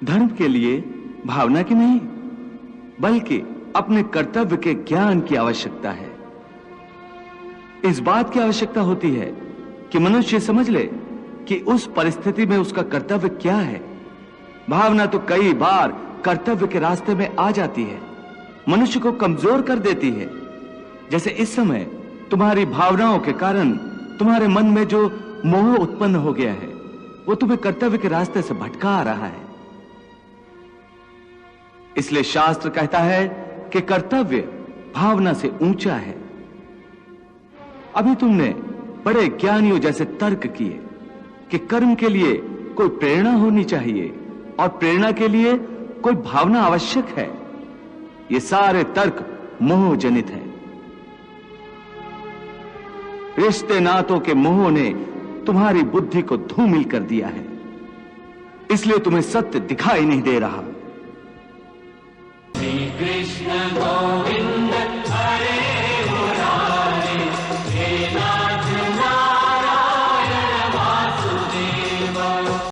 धर्म के लिए भावना की नहीं, बल्कि अपने कर्तव्य के ज्ञान की आवश्यकता है। इस बात की आवश्यकता होती है कि मनुष्य समझ ले कि उस परिस्थिति में उसका कर्तव्य क्या है। भावना तो कई बार कर्तव्य के रास्ते में आ जाती है, मनुष्य को कमजोर कर देती है। जैसे इस समय तुम्हारी भावनाओं के कारण तुम्हारे मन में जो मोह उत्पन्न हो गया है, वो तुम्हें कर्तव्य के रास्ते से भटका रहा है। इसलिए शास्त्र कहता है कि कर्तव्य भावना से ऊंचा है। अभी तुमने बड़े ज्ञानियों जैसे तर्क किए कि कर्म के लिए कोई प्रेरणा होनी चाहिए और प्रेरणा के लिए कोई भावना आवश्यक है। ये सारे तर्क मोह जनित हैं। रिश्ते नातों के मोह ने तुम्हारी बुद्धि को धूमिल कर दिया है, इसलिए तुम्हें सत्य दिखाई नहीं दे रहा।